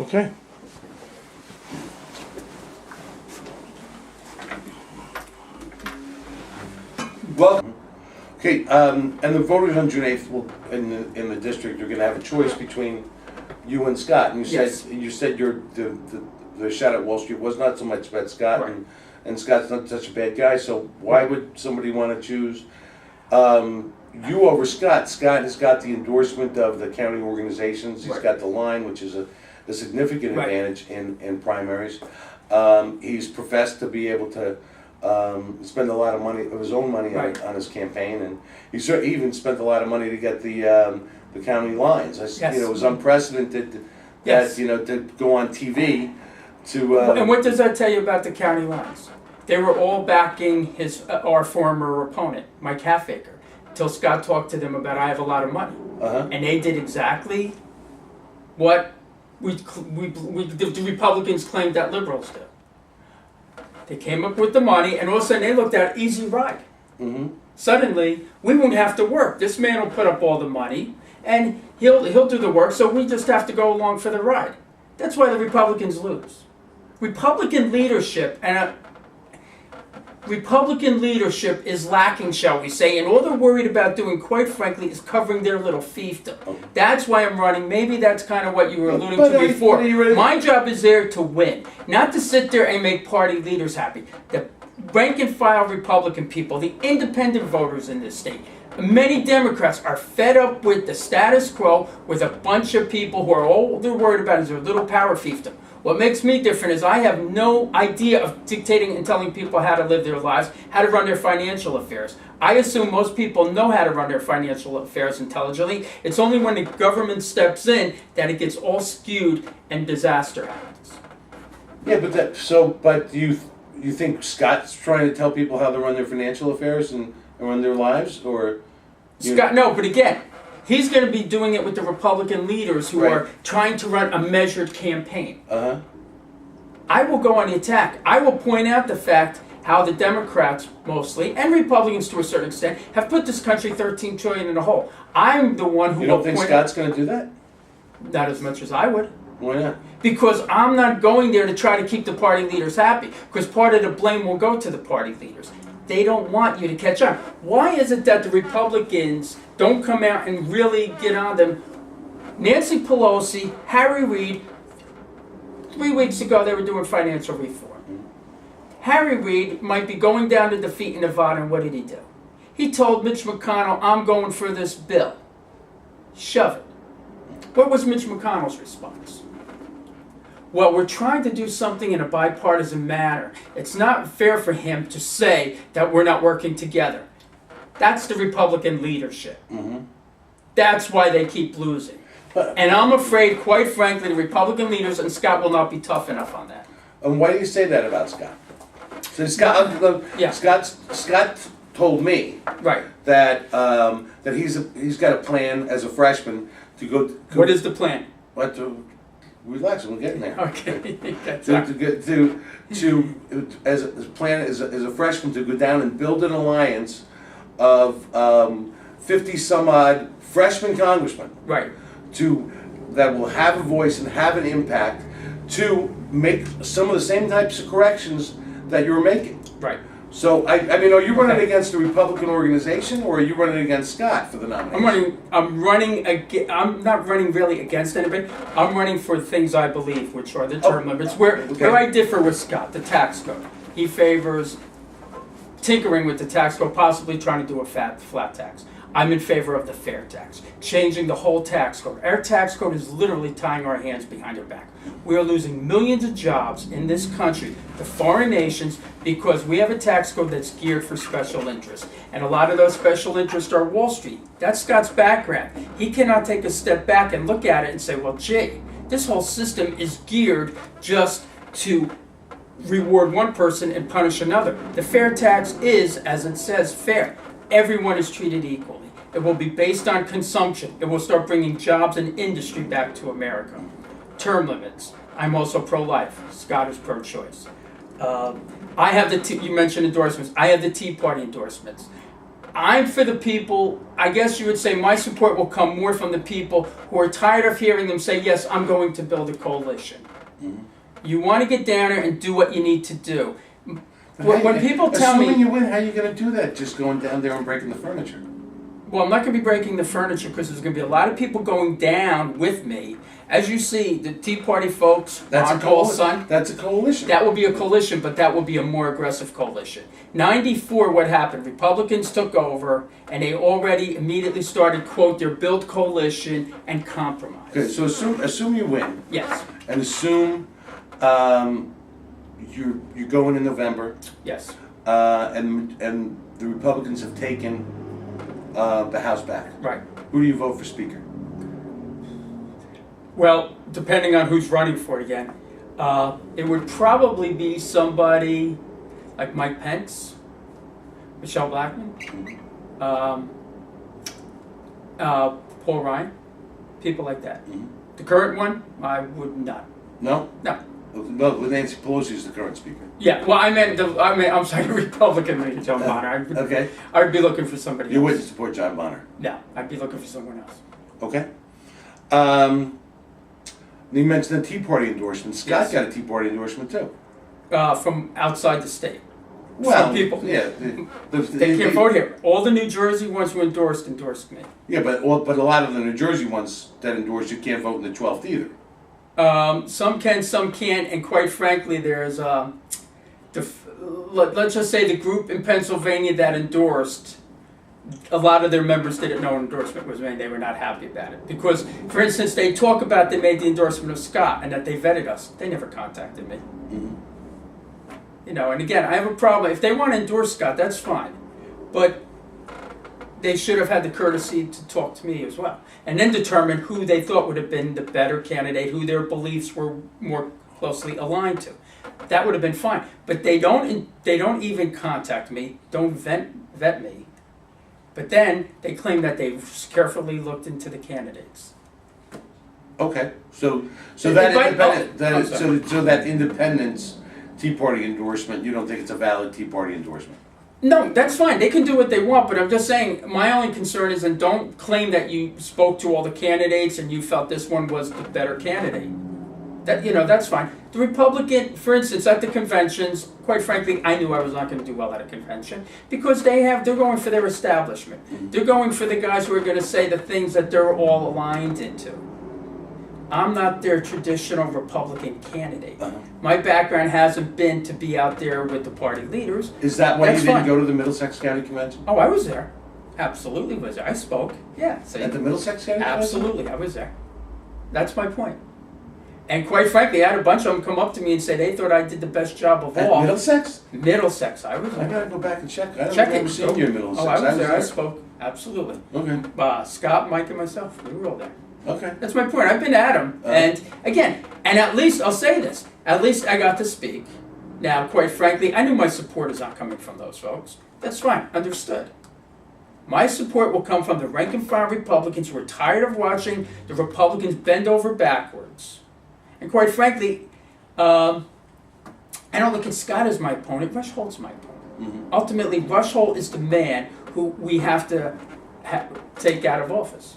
Okay. Well, okay, and the voters on June 8th will, in the district, are gonna have a choice between you and Scott. And Yes. you said the shot at Wall Street was not so much about Scott, Right. and Scott's not such a bad guy, so why would somebody wanna choose you over Scott? Scott has got the endorsement of the county organizations, he's Right. got the line, which is a significant Right. advantage in primaries. He's professed to be able to spend a lot of money, of his own money Right. on his campaign, and he even spent a lot of money to get the county lines. Yes. It was unprecedented Yes. that, to go on TV to. And what does that tell you about the county lines? They were all backing our former opponent, Mike Halfaker, until Scott talked to them about I have a lot of money. Uh-huh. And they did exactly what the Republicans claimed that liberals do. They came up with the money, and all of a sudden they looked at easy ride. Mm-hmm. Suddenly, we won't have to work. This man will put up all the money, and he'll do the work, so we just have to go along for the ride. That's why the Republicans lose. Republican leadership is lacking, shall we say, and all they're worried about doing, quite frankly, is covering their little fiefdom. That's why I'm running. Maybe that's kind of what you were alluding to before. My job is there to win, not to sit there and make party leaders happy. The rank and file Republican people, the independent voters in this state, many Democrats are fed up with the status quo with a bunch of people who are all they're worried about is their little power fiefdom. What makes me different is I have no idea of dictating and telling people how to live their lives, how to run their financial affairs. I assume most people know how to run their financial affairs intelligently. It's only when the government steps in that it gets all skewed and disaster happens. Yeah, but you think Scott's trying to tell people how to run their financial affairs and run their lives, or Scott, no, but again, he's going to be doing it with the Republican leaders who Right. are trying to run a measured campaign. Uh-huh. I will go on the attack. I will point out the fact how the Democrats mostly, and Republicans to a certain extent, have put this country $13 trillion in a hole. I'm the one who You will don't think point Scott's going to do that? not as much as I would. Why not? Because I'm not going there to try to keep the party leaders happy, because part of the blame will go to the party leaders. They don't want you to catch on. Why is it that the Republicans don't come out and really get on them? Nancy Pelosi, Harry Reid, 3 weeks ago they were doing financial reform. Harry Reid might be going down to defeat in Nevada, and what did he do? He told Mitch McConnell, I'm going for this bill. Shove it. What was Mitch McConnell's response? Well, we're trying to do something in a bipartisan manner. It's not fair for him to say that we're not working together. That's the Republican leadership. Mm-hmm. That's why they keep losing. And I'm afraid, quite frankly, the Republican leaders and Scott will not be tough enough on that. And why do you say that about Scott? So Scott told me Right. that he's got a plan as a freshman to go. What is the plan? What to relax? We're getting there. Okay. As a plan as a freshman to go down and build an alliance of 50 some odd freshman congressmen Right. that will have a voice and have an impact to make some of the same types of corrections that you're making. Right. So I mean, are you running against a Republican organization, or are you running against Scott for the nomination? I'm not running really against anybody. I'm running for things I believe, which are the term limits. Where I differ with Scott, the tax code. He favors tinkering with the tax code, possibly trying to do a flat tax. I'm in favor of the fair tax, changing the whole tax code. Our tax code is literally tying our hands behind our back. We are losing millions of jobs in this country to foreign nations because we have a tax code that's geared for special interests. And a lot of those special interests are Wall Street. That's Scott's background. He cannot take a step back and look at it and say, well, gee, this whole system is geared just to reward one person and punish another. The fair tax is, as it says, fair. Everyone is treated equally. It will be based on consumption. It will start bringing jobs and industry back to America. Term limits. I'm also pro-life. Scott is pro-choice. I have you mentioned endorsements. I have the Tea Party endorsements. I'm for the people. I guess you would say my support will come more from the people who are tired of hearing them say, yes, I'm going to build a coalition. Mhm. You want to get down there and do what you need to do. When people tell me... Assuming you win, how are you going to do that? Just going down there and breaking the furniture? Well, I'm not going to be breaking the furniture because there's going to be a lot of people going down with me. As you see, the Tea Party folks, Ron Paul's son, That's a coalition. that will be a coalition, but that will be a more aggressive coalition. 94, what happened? Republicans took over, and they already immediately started, quote, their build coalition and compromise. Okay, so assume you win, Yes, and assume you're going in November, yes. and the Republicans have taken the House back. Right. Who do you vote for Speaker? Well, depending on who's running for it again, it would probably be somebody like Mike Pence, Michelle Blackman, Paul Ryan, people like that. Mhm. The current one, I would not. No? No. No, Nancy Pelosi is the current Speaker. Yeah, well, I'm sorry, the Republican leader, John Bonner. Okay. I'd be looking for somebody You else. wouldn't support John Bonner. No, I'd be looking for someone else. Okay. You mentioned the Tea Party endorsement. Scott Yes. got a Tea Party endorsement too. From outside the state. Well, Some people, yeah. they can't vote here. All the New Jersey ones who endorsed me. Yeah, but a lot of the New Jersey ones that endorse you can't vote in the 12th either. Some can, some can't, and quite frankly, there's let's just say the group in Pennsylvania that endorsed, a lot of their members didn't know an endorsement was made. They were not happy about it because, for instance, they talk about they made the endorsement of Scott and that they vetted us. They never contacted me. Mm-hmm. You know, and again, I have a problem. If they want to endorse Scott, that's fine, but they should have had the courtesy to talk to me as well, and then determine who they thought would have been the better candidate, who their beliefs were more closely aligned to. That would have been fine. But they don't even contact me, don't vet me. But then they claim that they carefully looked into the candidates. Okay, so If that I- independent, I'm sorry. so that independence Tea Party endorsement, you don't think it's a valid Tea Party endorsement? No, that's fine. They can do what they want, but I'm just saying, my only concern is, and don't claim that you spoke to all the candidates and you felt this one was the better candidate. That's fine. The Republican, for instance, at the conventions, quite frankly, I knew I was not going to do well at a convention because they're going for their establishment. Mm-hmm. They're going for the guys who are going to say the things that they're all aligned into. I'm not their traditional Republican candidate. Uh-huh. My background hasn't been to be out there with the party leaders. Is that why That's you didn't fine. go to the Middlesex County Convention? Oh, I was there. Absolutely was there. I spoke. Yeah. See? At the Middlesex County Convention? Absolutely, I was there. That's my point. And quite frankly, I had a bunch of them come up to me and say they thought I did the best job of At all. Middlesex? Middlesex, I was I there. gotta go back and check. I don't Check remember it. seeing you in Middlesex. Oh, I was there. I spoke. Absolutely. Okay, Scott, Mike, and myself, we were all there. okay. That's my point. I've been at them, and again, and at least I'll say this: at least I got to speak. Now, quite frankly, I knew my support is not coming from those folks. That's fine, understood. My support will come from the rank and file Republicans who are tired of watching the Republicans bend over backwards. And quite frankly, I don't look at Scott as my opponent. Rush Holt's my opponent. Mm-hmm. Ultimately, Rush Holt is the man who we have to take out of office.